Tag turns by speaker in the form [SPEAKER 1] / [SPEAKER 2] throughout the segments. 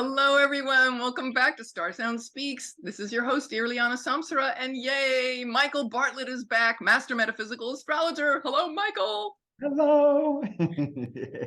[SPEAKER 1] Hello, everyone. Welcome back to StarSound Speaks. This is your host, Irlianna Samsara, and yay, Michael Bartlett is back, Master Metaphysical Astrologer. Hello, Michael.
[SPEAKER 2] Hello.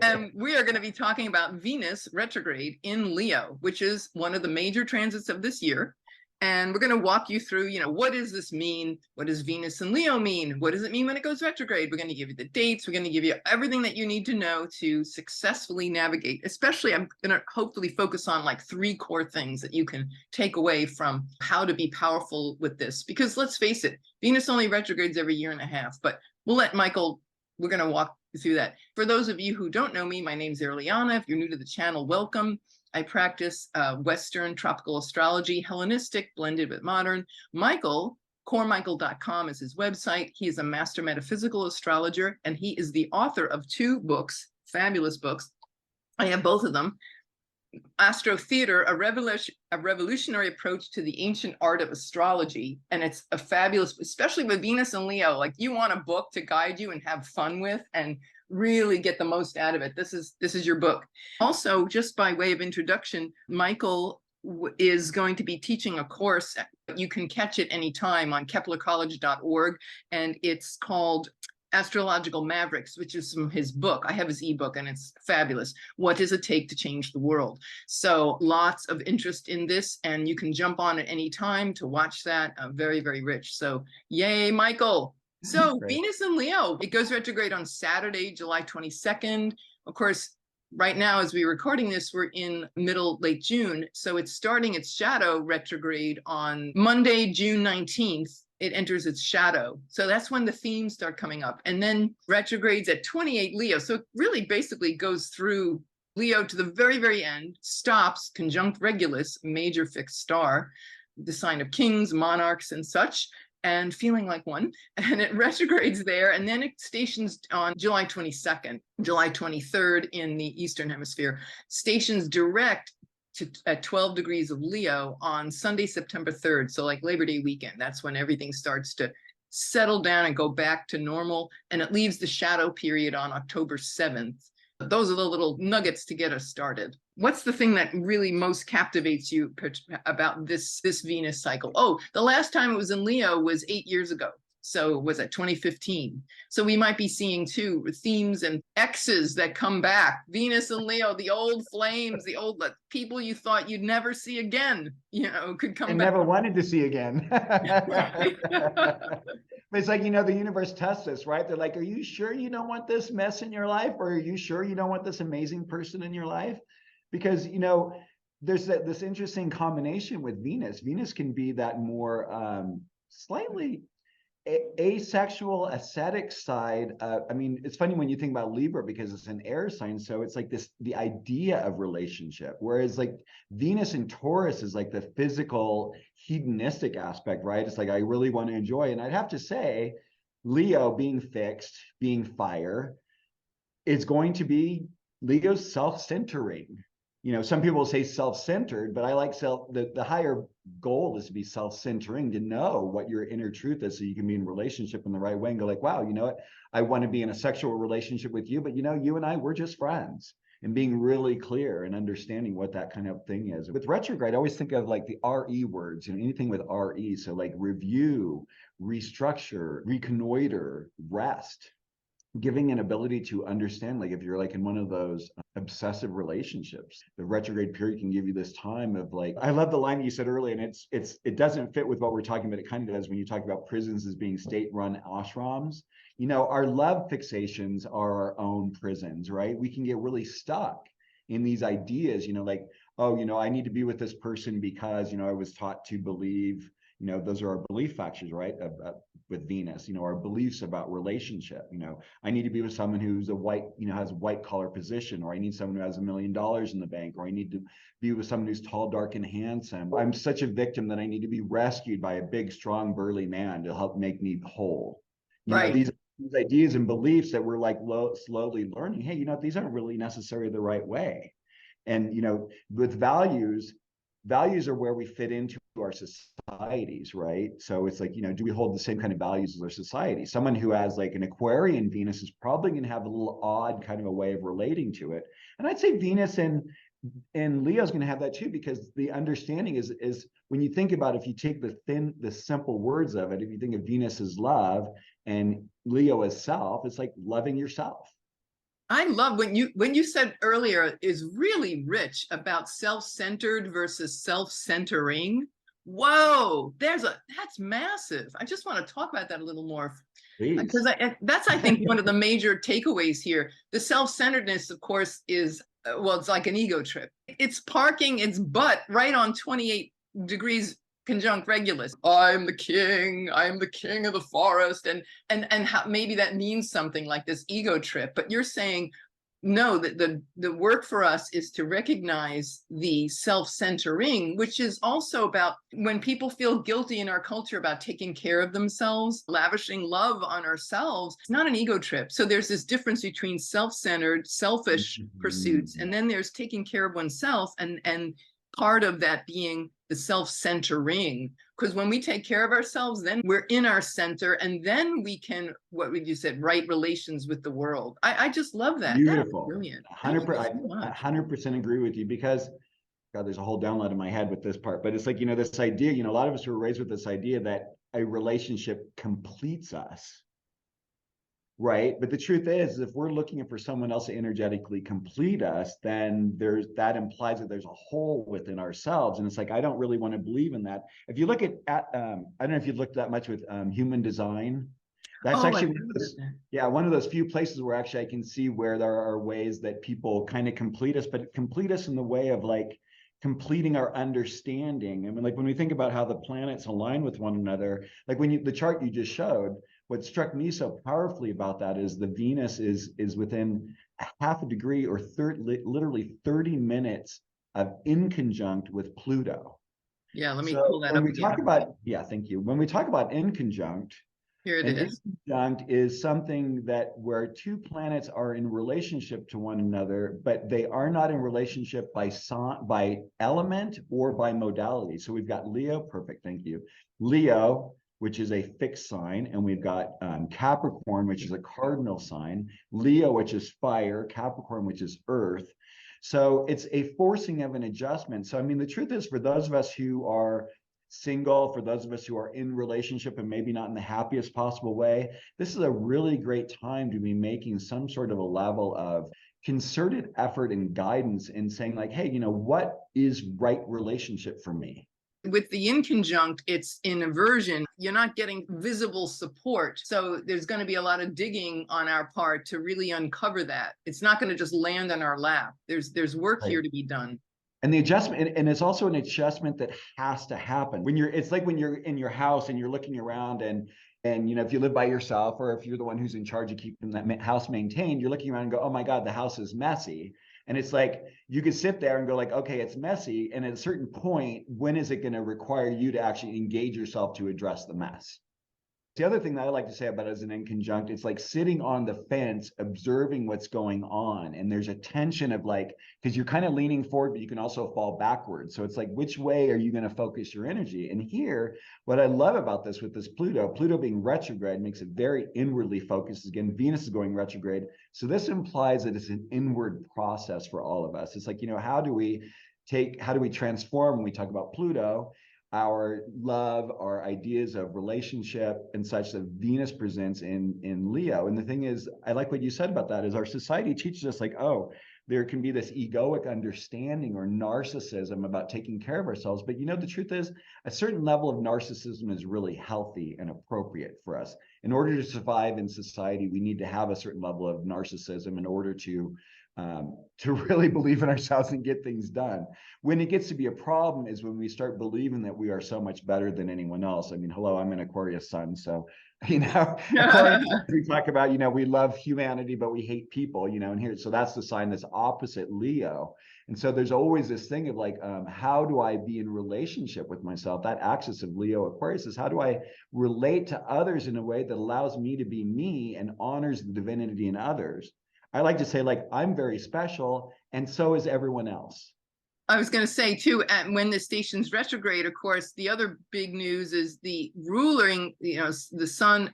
[SPEAKER 1] And we are going to be talking about Venus retrograde in Leo, which is one of the major transits of this year. And we're going to walk you through, what does this mean? What does Venus in Leo mean? What does it mean when it goes retrograde? We're going to give you the dates. We're going to give you everything that you need to know to successfully navigate. Especially, I'm going to hopefully focus on like 3 core things that you can take away from how to be powerful with this. Because let's face it, Venus only retrogrades every 1.5 years, but we'll let Michael, we're going to walk through that. For those of you who don't know me, my name's Irlianna. If you're new to the channel, welcome. I practice Western tropical astrology, Hellenistic, blended with modern. Michael, coremichael.com is his website. He is a master metaphysical astrologer, and he is the author of 2 books, fabulous books. I have both of them. AstroTheatre, a revolutionary approach to the ancient art of astrology. And it's a fabulous, especially with Venus and Leo, like you want a book to guide you and have fun with and really get the most out of it. This is your book. Also, just by way of introduction, Michael is going to be teaching a course. You can catch it anytime on keplercollege.org, and it's called Astrological Mavericks, which is from his book. I have his ebook and it's fabulous. What does it take to change the world? So lots of interest in this, and you can jump on at any time to watch that. Very, very rich. So yay, Michael. So Venus and Leo, it goes retrograde on Saturday, July 22nd. Of course, right now, as we're recording this, we're in late June. So it's starting its shadow retrograde on Monday, June 19th. It enters its shadow. So that's when the themes start coming up. And then retrogrades at 28 Leo. So it really basically goes through Leo to the very, very end, stops conjunct Regulus, major fixed star, the sign of kings, monarchs, and such, and feeling like one. And it retrogrades there. And then it stations on July 22nd, July 23rd in the Eastern Hemisphere, stations direct at 12 degrees of Leo on Sunday, September 3rd. So like Labor Day weekend, that's when everything starts to settle down and go back to normal. And it leaves the shadow period on October 7th. Those are the little nuggets to get us started. What's the thing that really most captivates you about this Venus cycle? Oh, the last time it was in Leo was 8 years ago. So was it 2015? So we might be seeing 2 themes and X's that come back. Venus and Leo, the old flames, the old people you thought you'd never see again, could come back.
[SPEAKER 2] Never wanted to see again. But it's like, the universe tests us, right? They're like, are you sure you don't want this mess in your life? Or are you sure you don't want this amazing person in your life? Because, there's this interesting combination with Venus. Venus can be that more slightly asexual, ascetic side. I mean, it's funny when you think about Libra because it's an air sign, so it's like the idea of relationship, whereas like Venus in Taurus is like the physical hedonistic aspect, right? It's like I really want to enjoy. And I'd have to say Leo, being fixed, being fire, is going to be Leo's self-centering. Some people say self-centered, but I like the higher goal is to be self-centering, to know what your inner truth is so you can be in relationship in the right way and go like, wow, you know what? I want to be in a sexual relationship with you, but you and I, we're just friends, and being really clear and understanding what that kind of thing is. With retrograde, I always think of like the RE words, anything with RE. So like review, restructure, reconnoiter, rest. Giving an ability to understand, like if you're like in one of those obsessive relationships, the retrograde period can give you this time of like, I love the line that you said earlier, and it doesn't fit with what we're talking about. It kind of does when you talk about prisons as being state-run ashrams. Our love fixations are our own prisons, right? We can get really stuck in these ideas, like, oh, I need to be with this person because, I was taught to believe, those are our belief factors, right? With Venus, our beliefs about relationship. I need to be with someone who's a white, has a white collar position, or I need someone who has $1 million in the bank, or I need to be with someone who's tall, dark, and handsome. I'm such a victim that I need to be rescued by a big, strong, burly man to help make me whole.
[SPEAKER 1] Right.
[SPEAKER 2] These ideas and beliefs that we're like slowly learning. Hey, these aren't really necessarily the right way. And with values are where we fit into our societies, right? So it's like, do we hold the same kind of values as our society? Someone who has like an Aquarian Venus is probably going to have a little odd kind of a way of relating to it. And I'd say Venus in and Leo's going to have that too, because the understanding is when you think about, if you take the simple words of it, if you think of Venus as love and Leo as self, it's like loving yourself.
[SPEAKER 1] I love when you said earlier is really rich about self-centered versus self-centering. Whoa, that's massive. I just want to talk about that a little more.
[SPEAKER 2] Please.
[SPEAKER 1] Because that's, I think, one of the major takeaways here. The self-centeredness, of course, is, well, it's like an ego trip. It's parking its butt right on 28 degrees conjunct Regulus. I'm the king of the forest. And how, maybe that means something like this ego trip. But you're saying, no, that the work for us is to recognize the self-centering, which is also about when people feel guilty in our culture about taking care of themselves, lavishing love on ourselves. It's not an ego trip. So there's this difference between self-centered, selfish pursuits, and then there's taking care of oneself, and part of that being the self-centering. Because when we take care of ourselves, then we're in our center, and then we can, what would you said, right relations with the world. I just love that.
[SPEAKER 2] Beautiful.
[SPEAKER 1] That's brilliant.
[SPEAKER 2] 100% agree with you, because God, there's a whole download in my head with this part, but it's like, this idea, a lot of us were raised with this idea that a relationship completes us. Right. But the truth is, if we're looking for someone else to energetically complete us, then that implies that there's a hole within ourselves. And it's like, I don't really want to believe in that. If you look at I don't know if you've looked that much with human design. That's actually one of those few places where actually I can see where there are ways that people kind of complete us, but complete us in the way of like completing our understanding. I mean, like when we think about how the planets align with one another, like when the chart you just showed, what struck me so powerfully about that is the Venus is within a half a degree or literally 30 minutes of inconjunct with Pluto.
[SPEAKER 1] Yeah, let me pull that up.
[SPEAKER 2] When we talk about, thank you. When we talk about inconjunct,
[SPEAKER 1] here it is.
[SPEAKER 2] Inconjunct is something that where two planets are in relationship to one another, but they are not in relationship by element or by modality. So we've got Leo, perfect, thank you. Leo, which is a fixed sign, and we've got Capricorn, which is a cardinal sign, Leo, which is fire, Capricorn, which is earth. So it's a forcing of an adjustment. So, I mean, the truth is, for those of us who are single, for those of us who are in relationship and maybe not in the happiest possible way, this is a really great time to be making some sort of a level of concerted effort and guidance in saying like, hey, what is right relationship for me?
[SPEAKER 1] With the inconjunct, it's in aversion. You're not getting visible support. So there's going to be a lot of digging on our part to really uncover that. It's not going to just land on our lap. There's work here to be done. And
[SPEAKER 2] the adjustment, and it's also an adjustment that has to happen. It's like when you're in your house and you're looking around and if you live by yourself, or if you're the one who's in charge of keeping that house maintained, you're looking around and go, oh my God, the house is messy. And it's like, you could sit there and go like, okay, it's messy. And at a certain point, when is it going to require you to actually engage yourself to address the mess? The other thing that I like to say about it as an inconjunct, it's like sitting on the fence, observing what's going on. And there's a tension of like, because you're kind of leaning forward, but you can also fall backwards. So it's like, which way are you going to focus your energy? And here, what I love about this with this Pluto being retrograde makes it very inwardly focused. Again, Venus is going retrograde. So this implies that it's an inward process for all of us. It's like, how do we transform when we talk about Pluto? Our love, our ideas of relationship and such that Venus presents in Leo. And the thing is, I like what you said about that, is our society teaches us like, oh, there can be this egoic understanding or narcissism about taking care of ourselves. But the truth is, a certain level of narcissism is really healthy and appropriate for us. In order to survive in society, we need to have a certain level of narcissism in order to really believe in ourselves and get things done. When it gets to be a problem is when we start believing that we are so much better than anyone else. I mean, hello, I'm an Aquarius sun, so Aquarius, we talk about, we love humanity, but we hate people, and here, so that's the sign that's opposite Leo. And so there's always this thing of like, how do I be in relationship with myself? That axis of Leo Aquarius is how do I relate to others in a way that allows me to be me and honors the divinity in others? I like to say, like, I'm very special, and so is everyone else.
[SPEAKER 1] I was going to say, too, when the station's retrograde, of course, the other big news is the ruling, the sun,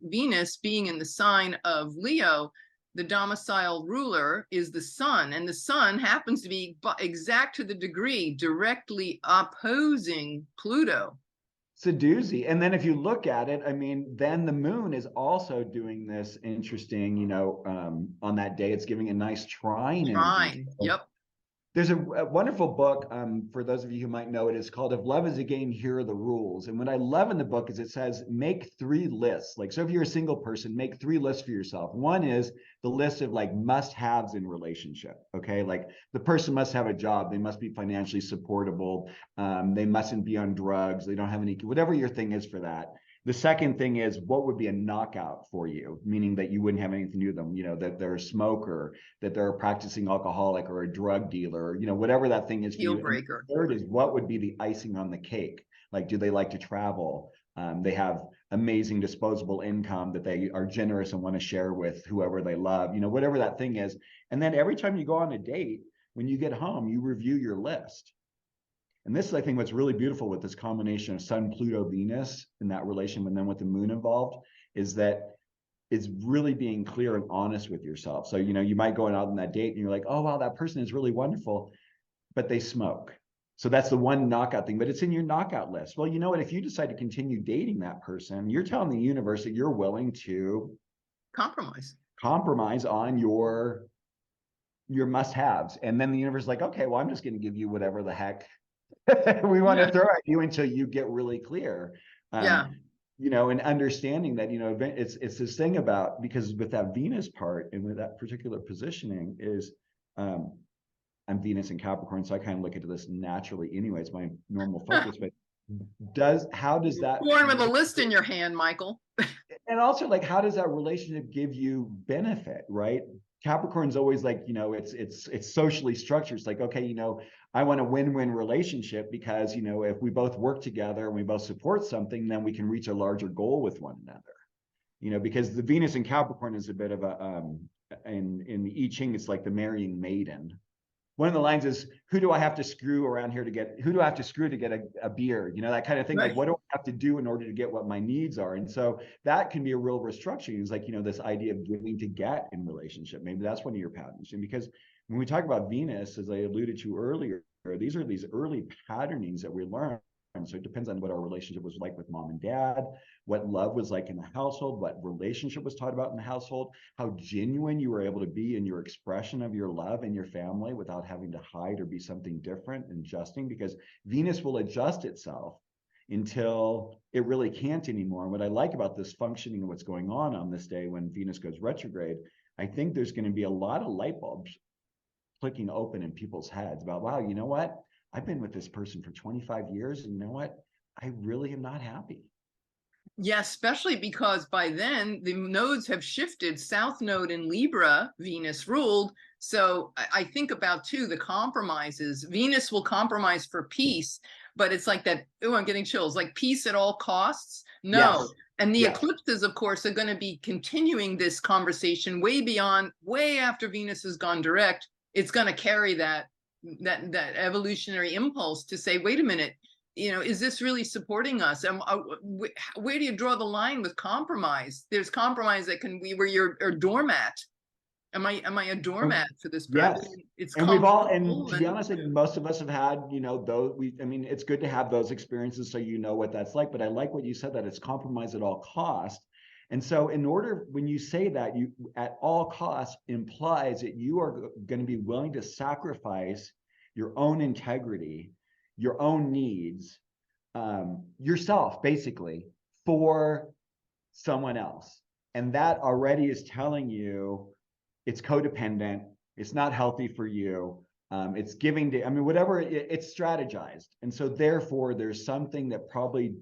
[SPEAKER 1] Venus being in the sign of Leo the domicile ruler is the sun, and the sun happens to be exact to the degree directly opposing Pluto.
[SPEAKER 2] It's a doozy. And then if you look at it, I mean, then the moon is also doing this interesting, on that day, it's giving a nice trine.
[SPEAKER 1] Trine, yep.
[SPEAKER 2] There's a wonderful book, for those of you who might know it, is called If Love is a Game, Here Are the Rules. And what I love in the book is it says, make 3 lists. Like, so if you're a single person, make 3 lists for yourself. One is the list of like must-haves in relationship, okay? Like the person must have a job, they must be financially supportable, they mustn't be on drugs, they don't have any, whatever your thing is for that. The second thing is, what would be a knockout for you? Meaning that you wouldn't have anything to do with them, that they're a smoker, that they're a practicing alcoholic or a drug dealer, whatever that thing is for you.
[SPEAKER 1] Deal breaker.
[SPEAKER 2] And the third is, what would be the icing on the cake? Like, do they like to travel? They have amazing disposable income that they are generous and want to share with whoever they love, whatever that thing is. And then every time you go on a date, when you get home, you review your list. And this is, I think, what's really beautiful with this combination of Sun, Pluto, Venus in that relation, and then with the moon involved, is that it's really being clear and honest with yourself. So, you might go out on that date and you're like, oh, wow, that person is really wonderful, but they smoke. So that's the one knockout thing, but it's in your knockout list. Well, you know what? If you decide to continue dating that person, you're telling the universe that you're willing to compromise on your must-haves. And then the universe is like, okay, well, I'm just going to give you whatever the heck we want to throw at you until you get really clear. And understanding that, it's this thing about, because with that Venus part and with that particular positioning is, I'm Venus in Capricorn, so I kind of look into this naturally anyway. It's my normal focus, but how does that—
[SPEAKER 1] Born with a list in your hand, Michael.
[SPEAKER 2] And also, like, how does that relationship give you benefit, right? Capricorn's always like, it's socially structured. It's like, okay, I want a win-win relationship because, if we both work together and we both support something, then we can reach a larger goal with one another. Because the Venus in Capricorn is a bit of a, in the I Ching, it's like the marrying maiden. One of the lines is, who do I have to screw around here to get, who do I have to screw to get a beer? that kind of thing. Right. Like, what do I have to do in order to get what my needs are? And so that can be a real restructuring. It's like, this idea of giving to get in relationship. Maybe that's one of your patterns. And because when we talk about Venus, as I alluded to earlier, these are these early patternings that we learn. And so it depends on what our relationship was like with mom and dad, what love was like in the household, what relationship was taught about in the household, how genuine you were able to be in your expression of your love in your family without having to hide or be something different and adjusting, because Venus will adjust itself until it really can't anymore. And what I like about this functioning and what's going on this day when Venus goes retrograde, I think there's going to be a lot of light bulbs clicking open in people's heads about, wow, you know what? I've been with this person for 25 years, and you know what? I really am not happy.
[SPEAKER 1] Yeah, especially because by then the nodes have shifted. South node in Libra, Venus ruled. So I think about, too, the compromises. Venus will compromise for peace, but it's like that, oh, I'm getting chills, like peace at all costs. No. Yes. And the eclipses, of course, are going to be continuing this conversation way beyond, way after Venus has gone direct. It's going to carry that evolutionary impulse to say, wait a minute, is this really supporting us? Where do you draw the line with compromise? There's compromise that can be where you're a doormat. Am I a doormat for this person?
[SPEAKER 2] Yes.
[SPEAKER 1] It's
[SPEAKER 2] and we've all, and to be honest, I think most of us have had, those. It's good to have those experiences so you know what that's like. But I like what you said, that it's compromise at all cost. And so when you say that, you at all costs implies that you are going to be willing to sacrifice your own integrity, your own needs, yourself, basically, for someone else. And that already is telling you it's codependent, it's not healthy for you, it's giving to, whatever, it's strategized. And so therefore, there's something that probably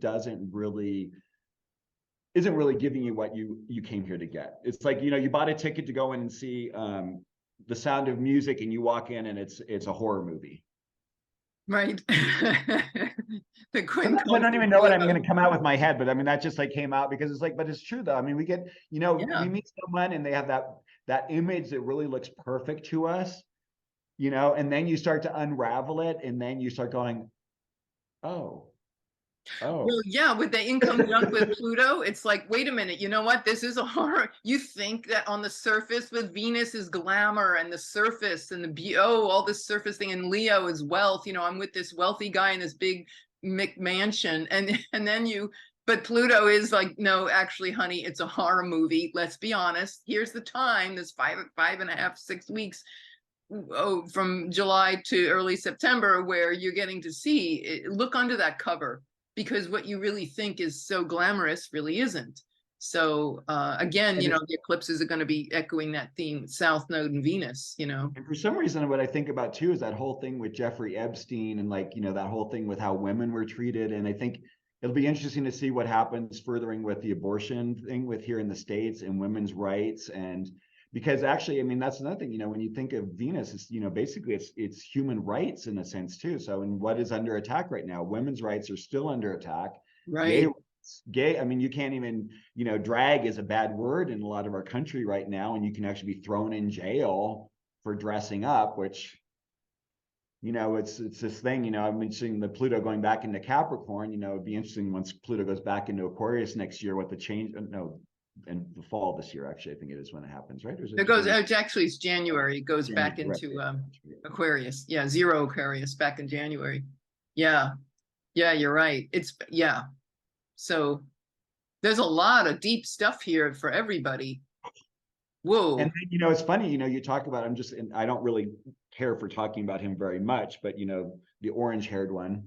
[SPEAKER 2] isn't really giving you what you came here to get. It's like, you bought a ticket to go in and see The Sound of Music, and you walk in and it's a horror movie.
[SPEAKER 1] Right. I
[SPEAKER 2] don't even know what I'm going to come out with my head, but that just like came out because it's like, but it's true though. We get, we meet someone and they have that image that really looks perfect to us, and then you start to unravel it, and then you start going, oh, Oh,
[SPEAKER 1] Well, yeah, with the income junk with Pluto, it's like, wait a minute, you know what? This is a horror. You think that on the surface with Venus is glamour and the surface and all this surface thing, and Leo is wealth. You know, I'm with this wealthy guy in this big McMansion, and then but Pluto is like, no, actually, honey, it's a horror movie. Let's be honest. Here's the time. There's 5.5, 6 weeks from July to early September where you're getting to see it. Look under that cover, because what you really think is so glamorous really isn't. So again, you know, the eclipses are going to be echoing that theme, South Node and Venus, you know.
[SPEAKER 2] And for some reason, what I think about too is that whole thing with Jeffrey Epstein and like, you know, that whole thing with how women were treated. And I think it'll be interesting to see what happens furthering with the abortion thing with here in the States and women's rights. And because actually, I mean, that's another thing, you know, when you think of Venus, it's, you know, basically it's human rights in a sense too. So, and what is under attack right now? Women's rights are still under attack.
[SPEAKER 1] Right.
[SPEAKER 2] Gay, I mean, you can't even, you know, drag is a bad word in a lot of our country right now, and you can actually be thrown in jail for dressing up, which, you know, it's this thing, you know, I'm mentioning the Pluto going back into Capricorn, you know, it'd be interesting once Pluto goes back into Aquarius next year, what the change, no, in the fall this year, actually, I think it is when it happens, right?
[SPEAKER 1] It goes, actually, it's January. It goes back into Aquarius. Yeah, 0 Aquarius back in January. Yeah. Yeah, you're right. Yeah. So there's a lot of deep stuff here for everybody. Whoa.
[SPEAKER 2] And then, you know, it's funny, you know, you talk about, and I don't really care for talking about him very much, but, you know, the orange-haired one.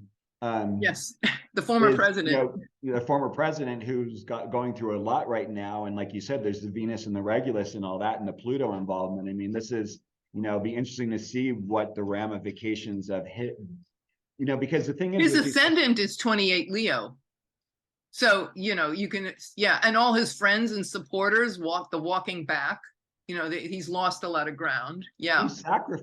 [SPEAKER 1] Yes, the former president.
[SPEAKER 2] You know, the former president who's going through a lot right now. And like you said, there's the Venus and the Regulus and all that and the Pluto involvement. I mean, this is, you know, be interesting to see what the ramifications of hit, you know, because the thing is,
[SPEAKER 1] his ascendant is 28 Leo. So, you know, you can, yeah, and all his friends and supporters walking back. You know, he's lost a lot of ground. Yeah.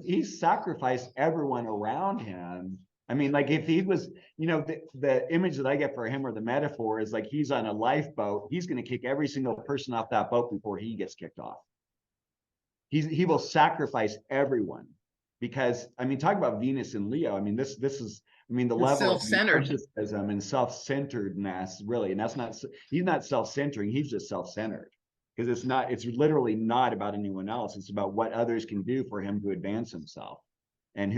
[SPEAKER 2] He's sacrificed everyone around him. I mean, like if he was, you know, the image that I get for him or the metaphor is like he's on a lifeboat. He's going to kick every single person off that boat before he gets kicked off. He will sacrifice everyone because, I mean, talk about Venus and Leo. I mean, this is, I mean, the level of narcissism and self-centeredness, really, and that's not, he's not self-centering, he's just self-centered. Because it's literally not about anyone else. It's about what others can do for him to advance himself. And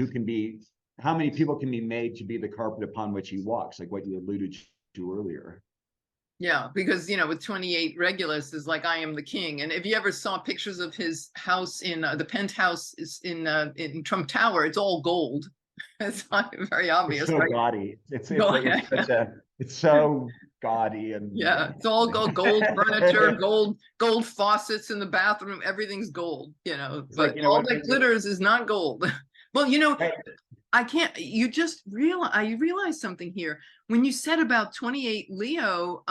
[SPEAKER 2] how many people can be made to be the carpet upon which he walks, like what you alluded to earlier.
[SPEAKER 1] Yeah, because, you know, with 28 Regulus is like, I am the king. And if you ever saw pictures of his house in the penthouse is in Trump Tower, it's all gold. It's not very obvious.
[SPEAKER 2] It's so
[SPEAKER 1] right?
[SPEAKER 2] Gaudy. It's so gaudy and
[SPEAKER 1] yeah, it's all gold furniture, gold faucets in the bathroom. Everything's gold, you know. But like, you know, all that glitters is not gold. Well, you know, I realized something here when you said about 28 Leo.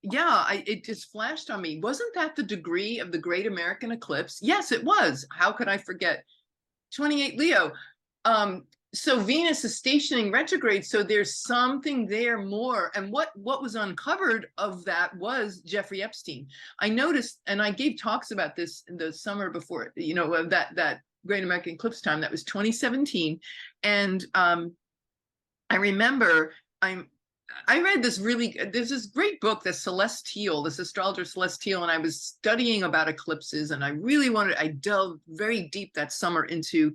[SPEAKER 1] Yeah, it just flashed on me. Wasn't that the degree of the Great American Eclipse? Yes, it was. How could I forget? 28 Leo. So Venus is stationing retrograde, so there's something there more. And what was uncovered of that was Jeffrey Epstein. I noticed, and I gave talks about this in the summer before, you know, that Great American Eclipse time. That was 2017, and I remember I read there's this great book, this astrologer Celestial, and I was studying about eclipses, and I delved very deep that summer into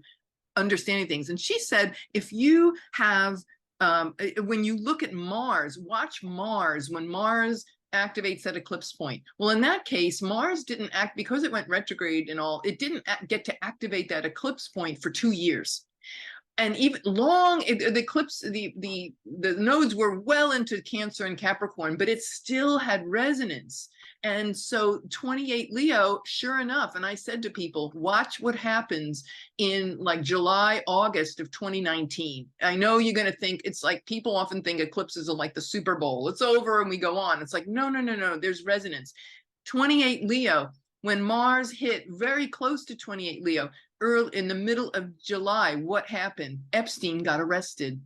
[SPEAKER 1] understanding things. And she said, if you have, when you look at Mars, watch Mars when Mars activates that eclipse point. Well, in that case, Mars didn't act, because it went retrograde and all, it didn't get to activate that eclipse point for 2 years. And even the eclipse, the nodes were well into Cancer and Capricorn, but it still had resonance. And so 28 Leo, sure enough, and I said to people, watch what happens in like July, August of 2019. I know you're going to think, it's like people often think eclipses are like the Super Bowl. It's over and we go on. It's like, no, there's resonance. 28 Leo, when Mars hit very close to 28 Leo, early in the middle of July, what happened? Epstein got arrested.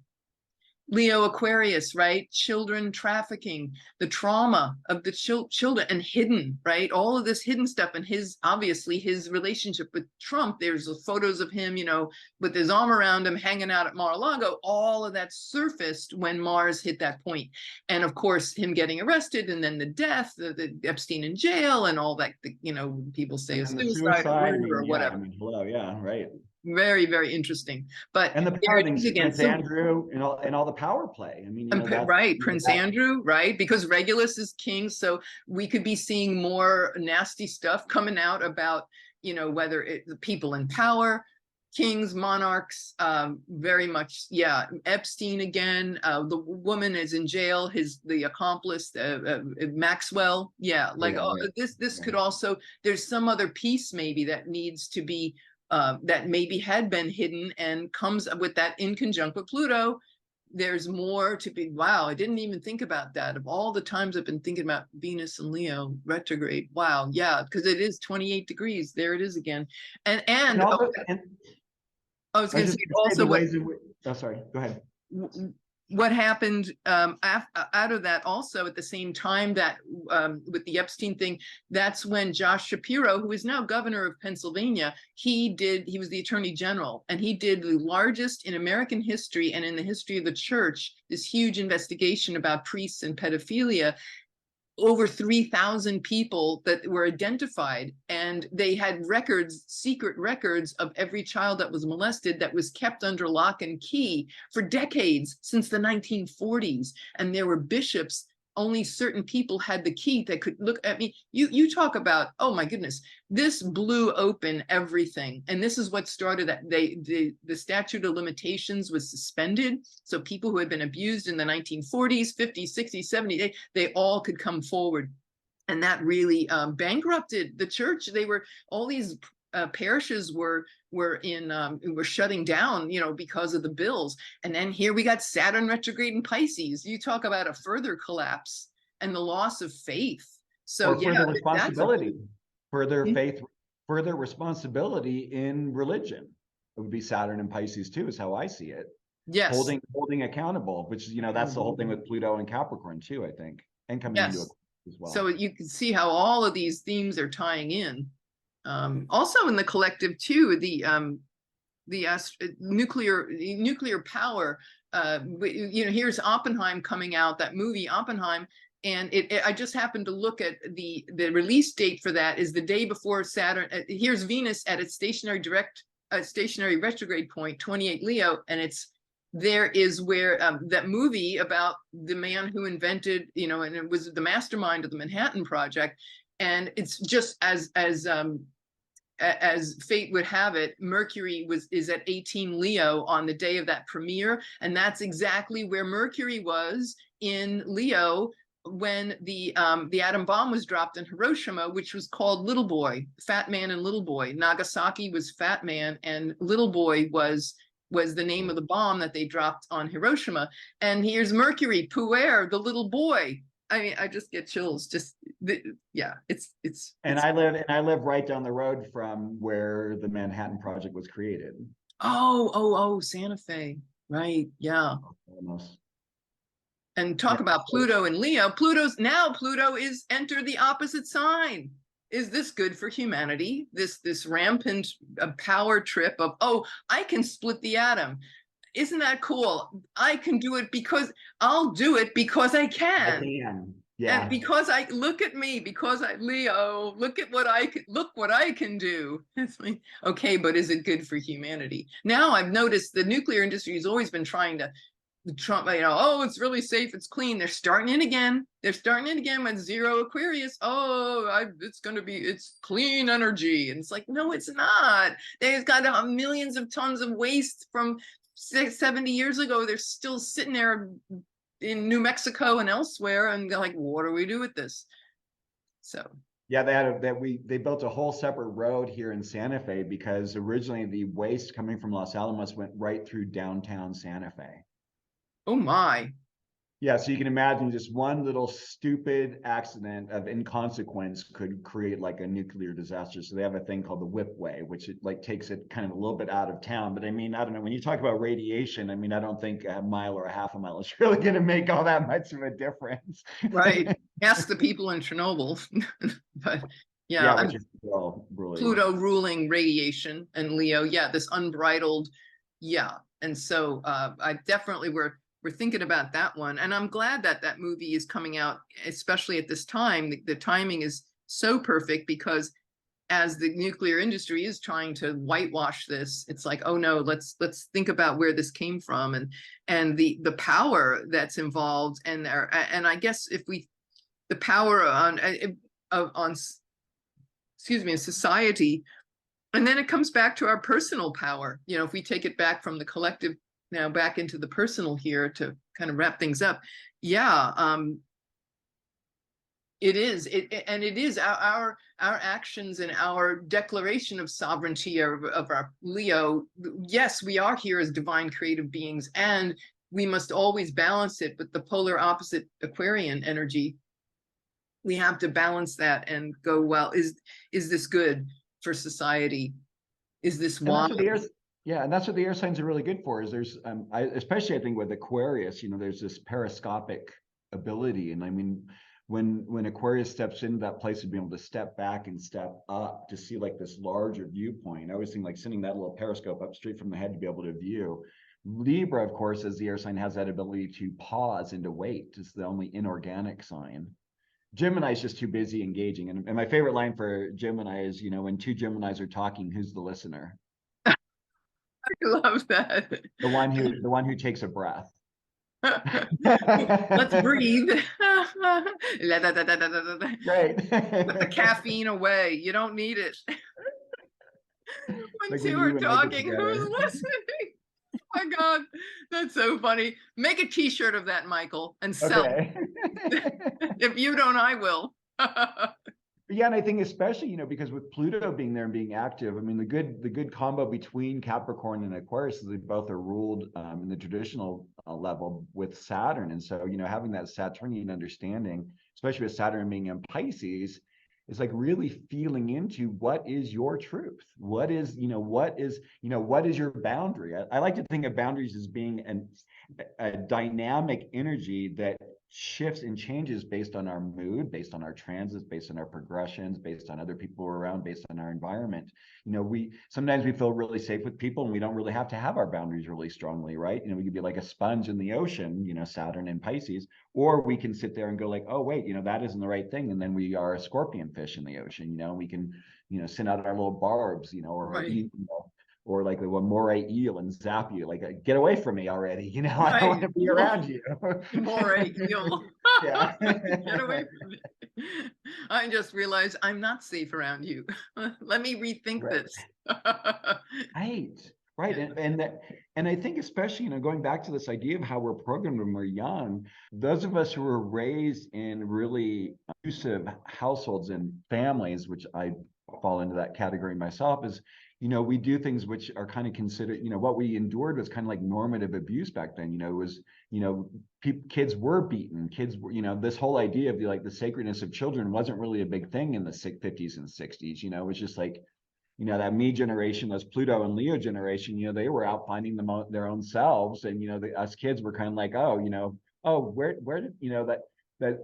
[SPEAKER 1] Leo Aquarius, right? Children trafficking, the trauma of the children, and hidden, right? All of this hidden stuff, and obviously his relationship with Trump. There's photos of him, with his arm around him, hanging out at Mar-a-Lago. All of that surfaced when Mars hit that point. And of course, him getting arrested, and then the death, the Epstein in jail, and all that, people say is suicide or murder or whatever.
[SPEAKER 2] Hello, yeah, right.
[SPEAKER 1] Very, very interesting.
[SPEAKER 2] And the power things, Prince Andrew, and all the power play. I mean,
[SPEAKER 1] right, Prince Andrew, right? Because Regulus is king, so we could be seeing more nasty stuff coming out about, whether the people in power, kings, monarchs, very much, yeah. Epstein again, the woman is in jail, the accomplice, Maxwell, yeah. Like, this could also, there's some other piece maybe that needs to be. That maybe had been hidden and comes with that in conjunct with Pluto. There's more to be. Wow, I didn't even think about that. Of all the times I've been thinking about Venus and Leo retrograde. Wow, yeah, because it is 28 degrees. There it is again. And I was going to say also
[SPEAKER 2] sorry, go ahead.
[SPEAKER 1] What happened out of that also at the same time that with the Epstein thing, that's when Josh Shapiro, who is now governor of Pennsylvania, he was the attorney general, and he did the largest in American history and in the history of the church, this huge investigation about priests and pedophilia. Over 3,000 people that were identified, and they had secret records of every child that was molested that was kept under lock and key for decades, since the 1940s. And there were bishops, only certain people had the key that could look at me. You talk about, oh my goodness, this blew open everything. And this is what started that. The statute of limitations was suspended. So people who had been abused in the 1940s, 50s, 60s, 70s, they all could come forward. And that really bankrupted the church. All these parishes were shutting down, because of the bills. And then here we got Saturn retrograde in Pisces. You talk about a further collapse and the loss of faith. So
[SPEAKER 2] further responsibility, further responsibility in religion. It would be Saturn and Pisces too, is how I see it.
[SPEAKER 1] Yes.
[SPEAKER 2] Holding accountable, which that's the whole thing with Pluto and Capricorn too, I think, and coming into Aquarius as well. So
[SPEAKER 1] you can see how all of these themes are tying in. Also in the collective too, the nuclear power. Here's Oppenheim coming out, that movie Oppenheim, and I just happened to look at the release date for that is the day before Saturn. Here's Venus at its stationary retrograde point, 28 Leo, and there is where that movie about the man who invented, and it was the mastermind of the Manhattan Project. And it's just as fate would have it, Mercury is at 18 Leo on the day of that premiere, and that's exactly where Mercury was in Leo when the atom bomb was dropped in Hiroshima, which was called Little Boy, Fat Man and Little Boy. Nagasaki was Fat Man, and Little Boy was the name of the bomb that they dropped on Hiroshima. And here's Mercury, Puer, the little boy. I mean, I just get chills.
[SPEAKER 2] I live right down the road from where the Manhattan Project was created.
[SPEAKER 1] Oh, Santa Fe, right? Yeah.
[SPEAKER 2] Almost.
[SPEAKER 1] And talk about Pluto and Leo. Pluto is entered the opposite sign. Is this good for humanity? This rampant power trip of, I can split the atom. Isn't that cool? I can do it I'll do it because I can. Yeah. And because look at me, because Leo, look what I can do. It's like, okay, but is it good for humanity? Now I've noticed the nuclear industry has always been trying to Trump, it's really safe, it's clean. They're starting it again. With zero Aquarius. It's clean energy. And it's like, no, it's not. They've got millions of tons of waste from 70 years ago. They're still sitting there in New Mexico and elsewhere, and they're like, what do we do with this? So
[SPEAKER 2] yeah, they built a whole separate road here in Santa Fe because originally the waste coming from Los Alamos went right through downtown Santa Fe.
[SPEAKER 1] Oh my.
[SPEAKER 2] Yeah, so you can imagine just one little stupid accident of inconsequence could create like a nuclear disaster. So they have a thing called the whip way, which it like takes it kind of a little bit out of town. But I mean, I don't know, when you talk about radiation, I mean, I don't think a mile or a half a mile is really going to make all that much of a difference.
[SPEAKER 1] Right. Ask the people in Chernobyl. But yeah,
[SPEAKER 2] Yeah, which is well, really
[SPEAKER 1] Pluto ruling radiation and Leo. Yeah, this unbridled. Yeah. And so I definitely we're thinking about that one. And I'm glad that that movie is coming out, especially at this time. The timing is so perfect because as the nuclear industry is trying to whitewash this, it's like, oh no, let's think about where this came from and the power that's involved. And I guess if we, the power on excuse me, in society, and then it comes back to our personal power. You know, if we take it back from the collective now back into the personal here to kind of wrap things up. Yeah, it is. It is our actions and our declaration of sovereignty of our Leo. Yes, we are here as divine creative beings, and we must always balance it. But the polar opposite Aquarian energy, we have to balance that and go, well, is this good for society? Is this wise?
[SPEAKER 2] Yeah, and that's what the air signs are really good for. Is there's, especially I think with Aquarius, you know, there's this periscopic ability, and I mean, when Aquarius steps into that place of being able to step back and step up to see like this larger viewpoint. I always think like sending that little periscope up straight from the head to be able to view. Libra, of course, as the air sign, has that ability to pause and to wait. It's the only inorganic sign. Gemini is just too busy engaging. And my favorite line for Gemini is, you know, when two Geminis are talking, who's the listener?
[SPEAKER 1] I love that.
[SPEAKER 2] The one who takes a breath.
[SPEAKER 1] Let's breathe. Let
[SPEAKER 2] Right.
[SPEAKER 1] the caffeine away. You don't need it. When
[SPEAKER 2] Like
[SPEAKER 1] two are talking, who's listening? Oh my God, that's so funny. Make a t-shirt of that, Michael, and sell it. If you don't, I will.
[SPEAKER 2] Yeah, and I think especially, you know, because with Pluto being there and being active, I mean, the good combo between Capricorn and Aquarius is they both are ruled in the traditional level with Saturn. And so, you know, having that Saturnian understanding, especially with Saturn being in Pisces, is like really feeling into what is your truth? What is your boundary? I like to think of boundaries as being a dynamic energy that shifts and changes based on our mood, based on our transits, based on our progressions, based on other people around, based on our environment. You know, sometimes we feel really safe with people and we don't really have to have our boundaries really strongly, right? You know, we could be like a sponge in the ocean, you know, Saturn and Pisces, or we can sit there and go like, oh wait, you know, that isn't the right thing. And then we are a scorpion fish in the ocean, you know, and we can, you know, send out our little barbs, you know, or
[SPEAKER 1] right.
[SPEAKER 2] you know, or like the moray eel and zap you, like, get away from me already, you know,
[SPEAKER 1] right.
[SPEAKER 2] I don't want to be around you.
[SPEAKER 1] Moray eel.
[SPEAKER 2] Yeah.
[SPEAKER 1] Get away from me. I just realized I'm not safe around you. Let me rethink this.
[SPEAKER 2] Right. And I think especially, you know, going back to this idea of how we're programmed when we're young, those of us who were raised in really abusive households and families, which I fall into that category myself, is, you know, we do things which are kind of considered, you know, what we endured was kind of like normative abuse back then. You know, it was, you know, kids were beaten, kids were, you know, this whole idea of the sacredness of children wasn't really a big thing in the 50s and 60s. You know, it was just like, you know, that me generation, those Pluto and Leo generation, you know, they were out finding their own selves. And, you know, us kids were kind of like, oh, you know, oh, where did, you know, that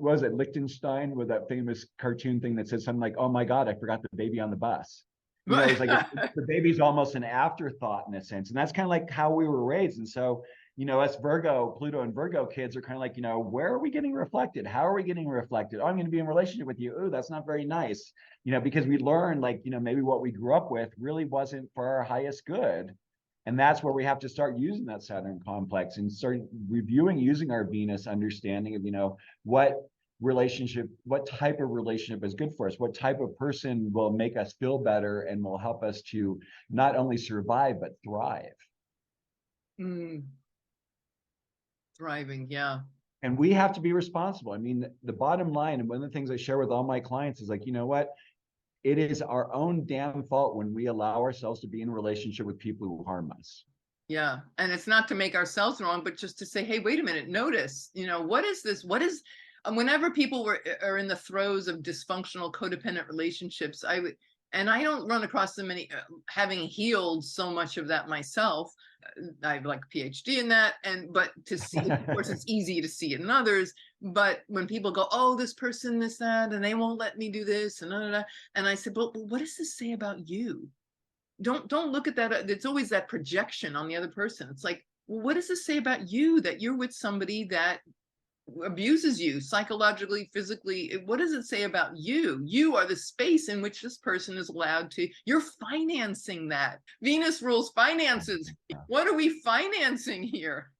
[SPEAKER 2] was it Liechtenstein with that famous cartoon thing that said something like, oh my God, I forgot the baby on the bus. You know, it's like the baby's almost an afterthought in a sense. And that's kind of like how we were raised. And so, you know, us Pluto and Virgo kids are kind of like, you know, where are we getting reflected? How are we getting reflected? Oh, I'm going to be in a relationship with you. Oh, that's not very nice. You know, because we learned like, you know, maybe what we grew up with really wasn't for our highest good. And that's where we have to start using that Saturn complex and start using our Venus understanding of, you know, what type of relationship is good for us, what type of person will make us feel better and will help us to not only survive but thrive.
[SPEAKER 1] Thriving, yeah.
[SPEAKER 2] And we have to be responsible. I mean, the bottom line, and one of the things I share with all my clients is like, you know what, it is our own damn fault when we allow ourselves to be in a relationship with people who harm us.
[SPEAKER 1] Yeah. And it's not to make ourselves wrong, but just to say, hey, wait a minute, notice, what is this? What is, whenever people are in the throes of dysfunctional codependent relationships, and I don't run across them many, having healed so much of that myself. I have like a PhD in that. But to see, of course, it's easy to see it in others. But when people go, oh, this person, this, that, and they won't let me do this, and and I said, but what does this say about you? Don't look at that. It's always that projection on the other person. It's like, well, what does this say about you, that you're with somebody that abuses you psychologically, physically? What does it say about you? You are the space in which this person is allowed to, you're financing that. Venus rules finances. What are we financing here?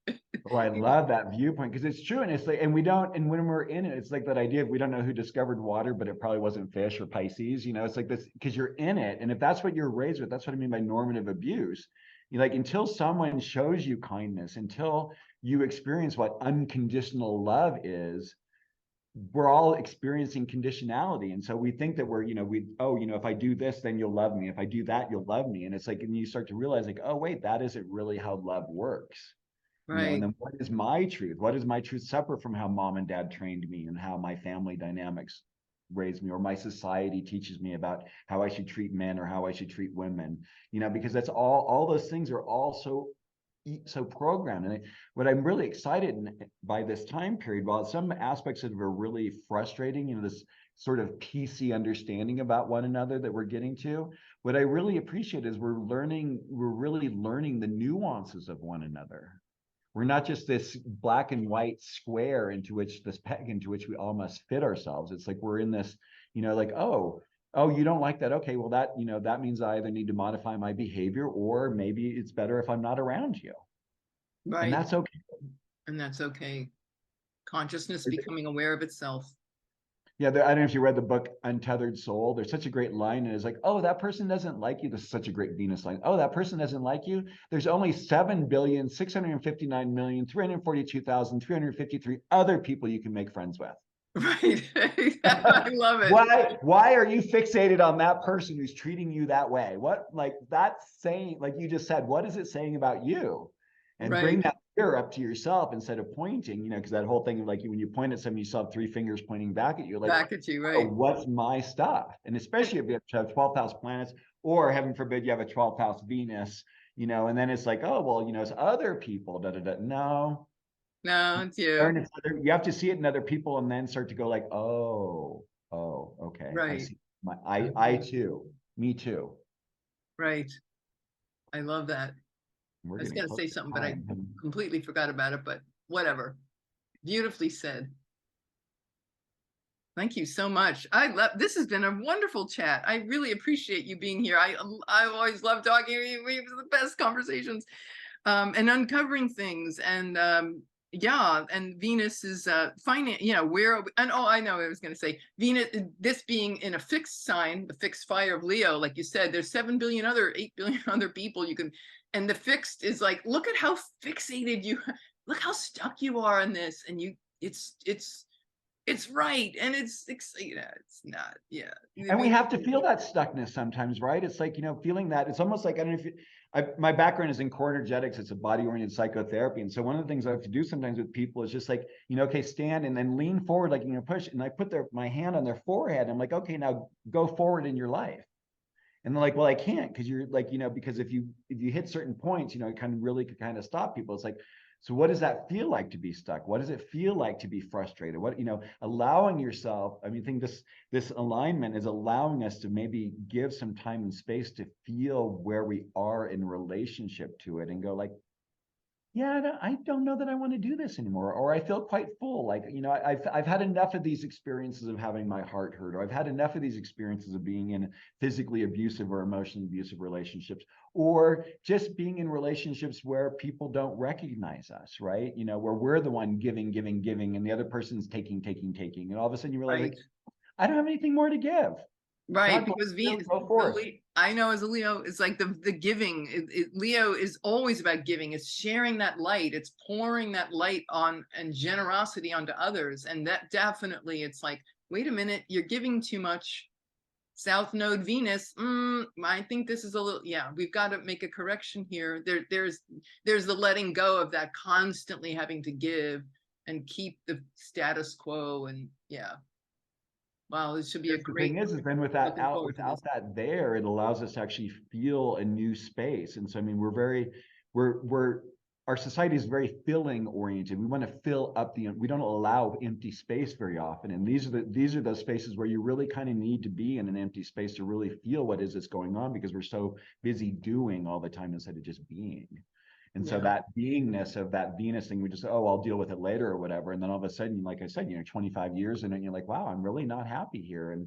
[SPEAKER 2] Oh, I love that viewpoint, because it's true. And it's like, and when we're in it, it's like that idea of, we don't know who discovered water, but it probably wasn't fish or Pisces, it's like this, because you're in it. And if that's what you're raised with, that's what I mean by normative abuse. Like, until someone shows you kindness, until you experience what unconditional love is, we're all experiencing conditionality. And so we think that we're, if I do this, then you'll love me. If I do that, you'll love me. And it's like, and you start to realize, like, oh, wait, that isn't really how love works.
[SPEAKER 1] Right.
[SPEAKER 2] And then what is my truth? What is my truth separate from how mom and dad trained me and how my family dynamics raised me, or my society teaches me about how I should treat men or how I should treat women? Because that's all those things are all so programmed. And what I'm really excited by this time period, while some aspects of it are really frustrating, this sort of PC understanding about one another that we're getting to, what I really appreciate is we're really learning the nuances of one another. We're not just this black and white square this peg into which we all must fit ourselves. It's like we're in this, like, oh, you don't like that. Okay, well, that, that means I either need to modify my behavior, or maybe it's better if I'm not around you.
[SPEAKER 1] Right.
[SPEAKER 2] And that's okay.
[SPEAKER 1] And that's okay. Consciousness becoming aware of itself.
[SPEAKER 2] Yeah, I don't know if you read the book Untethered Soul. There's such a great line, and it's like, oh, that person doesn't like you. This is such a great Venus line. Oh, that person doesn't like you. There's only 7,659,342,353 other people you can make friends with.
[SPEAKER 1] Right. I love it.
[SPEAKER 2] Why are you fixated on that person who's treating you that way? What, like, that's saying, like you just said, what is it saying about you? And
[SPEAKER 1] right.
[SPEAKER 2] Bring that mirror up to yourself instead of pointing, because that whole thing of, like, when you point at something, you still have three fingers pointing back at you. Like,
[SPEAKER 1] back at you, right?
[SPEAKER 2] Oh, what's my stuff? And especially if you have 12th house planets, or heaven forbid you have a 12th house Venus, and then it's like, oh, well, it's other people. No,
[SPEAKER 1] it's you.
[SPEAKER 2] You have to see it in other people, and then start to go like, oh, okay,
[SPEAKER 1] right.
[SPEAKER 2] I see. I too, me too.
[SPEAKER 1] Right. I love that. I was going to say something, but I completely forgot about it, but whatever. Beautifully said. Thank you so much. This has been a wonderful chat. I really appreciate you being here. I always love talking to you. We have the best conversations, and uncovering things. And and Venus is finance. Where, and I know I was going to say Venus. This being in a fixed sign, the fixed fire of Leo, like you said, there's 8 billion other people you can. And the fixed is like, look at how fixated look how stuck you are on this, and it's right, and it's not, yeah.
[SPEAKER 2] And we have to feel that stuckness sometimes, right? It's like, feeling that. It's almost like, I don't know if my background is in core energetics. It's a body-oriented psychotherapy, and so one of the things I have to do sometimes with people is just like, okay, stand and then lean forward, like, push, and I put my hand on their forehead. I'm like, okay, now go forward in your life. And they're like, well, I can't, because you're like, because if you hit certain points, it could kind of stop people. It's like, so what does that feel like to be stuck? What does it feel like to be frustrated? What, allowing yourself, I think this alignment is allowing us to maybe give some time and space to feel where we are in relationship to it, and go like, yeah, I don't know that I want to do this anymore, or I feel quite full. Like, I've had enough of these experiences of having my heart hurt, or I've had enough of these experiences of being in physically abusive or emotionally abusive relationships, or just being in relationships where people don't recognize us, right? Where we're the one giving, and the other person's taking, and all of a sudden you realize, like, I don't have anything more to give.
[SPEAKER 1] Right, because Venus, I know as a Leo, it's like the giving. Leo is always about giving. It's sharing that light. It's pouring that light on and generosity onto others. And that definitely, it's like, wait a minute, you're giving too much. South Node Venus, I think this is a little, yeah, we've got to make a correction here. There's the letting go of that constantly having to give and keep the status quo. And yeah, wow, this should be a great.
[SPEAKER 2] The thing is then without that there, it allows us to actually feel a new space. And so, I mean, we're our society is very filling oriented. We want to fill up we don't allow empty space very often. And these are those spaces where you really kind of need to be in an empty space to really feel what is going on, because we're so busy doing all the time instead of just being. And so that beingness of that Venus thing, we just, oh, I'll deal with it later or whatever. And then all of a sudden, like I said, 25 years in it, and you're like, wow, I'm really not happy here. And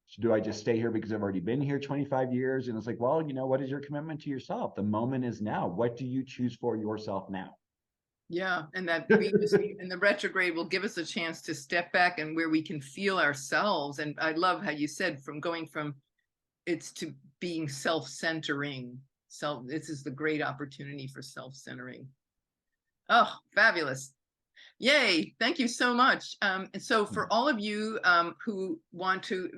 [SPEAKER 2] so do I just stay here because I've already been here 25 years? And it's like, well, what is your commitment to yourself? The moment is now. What do you choose for yourself now?
[SPEAKER 1] Yeah, and that Venus and the retrograde will give us a chance to step back and where we can feel ourselves. And I love how you said from going from it's to being self-centering. This is the great opportunity for self-centering. Oh, fabulous. Yay. Thank you so much. And so for all of you who want to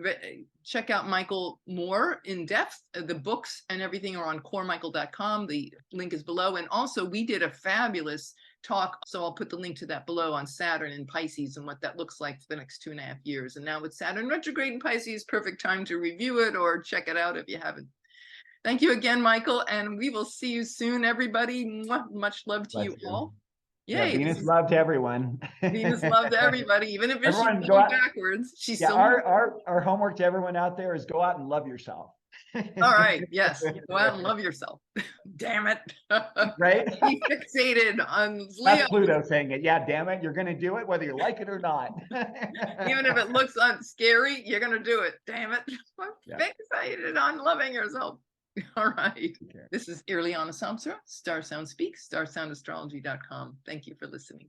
[SPEAKER 1] check out Michael more in depth, the books and everything are on coremichael.com. The link is below. And also we did a fabulous talk, so I'll put the link to that below, on Saturn and Pisces and what that looks like for the next 2.5 years. And now with Saturn retrograde in Pisces, perfect time to review it or check it out if you haven't. Thank you again, Michael, and we will see you soon, everybody. Much love to you all. Yay.
[SPEAKER 2] Yeah, Venus love to everyone.
[SPEAKER 1] Venus love to everybody, even if it's going backwards. She's still
[SPEAKER 2] our homework to everyone out there is go out and love yourself.
[SPEAKER 1] All right, yes, go out and love yourself. Damn it.
[SPEAKER 2] Right?
[SPEAKER 1] Be fixated on Leo.
[SPEAKER 2] That's Pluto saying it. Yeah, damn it, you're going to do it whether you like it or not.
[SPEAKER 1] Even if it looks scary, you're going to do it. Damn it. Fixated on loving yourself. All right. This is Irlianna Samsara, StarSound Speaks, StarSoundastrology.com. Thank you for listening.